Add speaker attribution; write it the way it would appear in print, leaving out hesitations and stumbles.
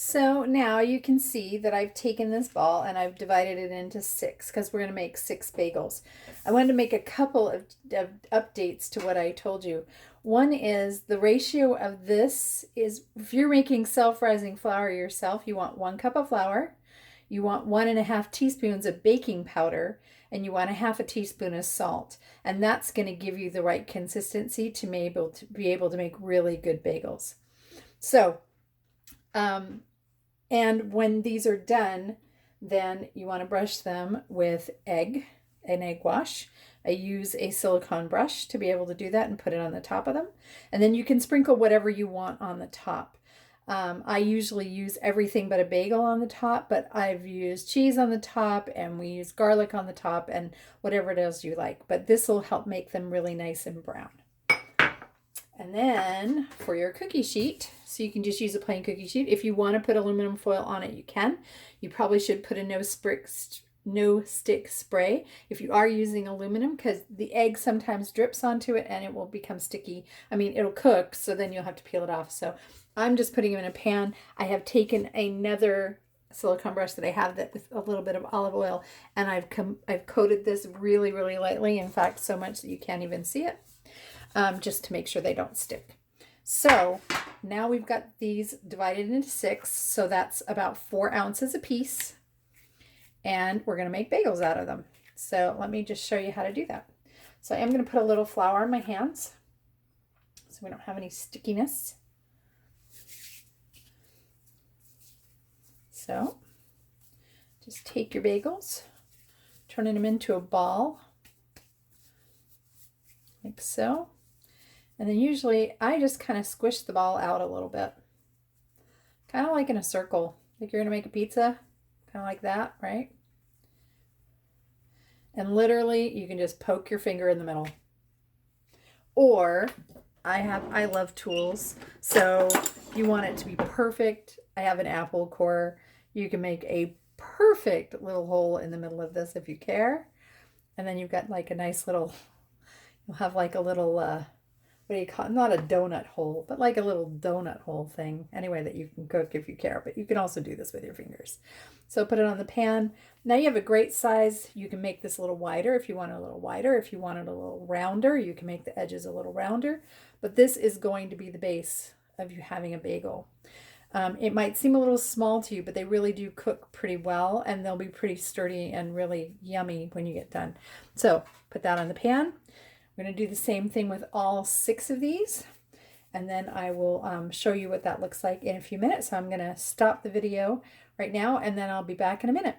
Speaker 1: So now you can see that I've taken this ball and I've divided it into six because we're going to make six bagels. I wanted to make a couple of updates to what I told you. One is the ratio of this is if you're making self-rising flour yourself, you want 1 cup of flour, you want 1.5 teaspoons of baking powder, and you want a half a teaspoon of salt. And that's going to give you the right consistency to be able to make really good bagels. So, and when these are done, then you want to brush them with an egg wash. I use a silicone brush to be able to do that and put it on the top of them. And then you can sprinkle whatever you want on the top. I usually use everything but a bagel on the top, but I've used cheese on the top and we use garlic on the top and whatever it is you like. But this will help make them really nice and brown. And then for your cookie sheet, so you can just use a plain cookie sheet. If you want to put aluminum foil on it, you can. You probably should put a no stick spray if you are using aluminum, because the egg sometimes drips onto it and it will become sticky. I mean, it'll cook, so then you'll have to peel it off. So I'm just putting them in a pan. I have taken another silicone brush that I have that with a little bit of olive oil, and I've coated this really, really lightly. In fact, so much that you can't even see it. Just to make sure they don't stick. So now we've got these divided into six, so that's about 4 ounces a piece, and we're going to make bagels out of them. So let me just show you how to do that. So I am going to put a little flour in my hands so we don't have any stickiness. So just take your bagels, turning them into a ball like so. And then usually I just kind of squish the ball out a little bit. Kind of like in a circle. Like you're going to make a pizza. Kind of like that, right? And literally you can just poke your finger in the middle. Or I love tools. So you want it to be perfect. I have an apple core. You can make a perfect little hole in the middle of this if you care. And then you've got like a nice little, you'll have like a little, what do you call it? Not a donut hole, but like a little donut hole thing. Anyway, that you can cook if you care, but you can also do this with your fingers. So put it on the pan. Now you have a great size. You can make this a little wider if you want it a little wider. If you want it a little rounder, you can make the edges a little rounder. But this is going to be the base of you having a bagel. It might seem a little small to you, but they really do cook pretty well, and they'll be pretty sturdy and really yummy when you get done. So put that on the pan. We're going to do the same thing with all 6 of these, and then I will show you what that looks like in a few minutes. So I'm going to stop the video right now, and then I'll be back in a minute.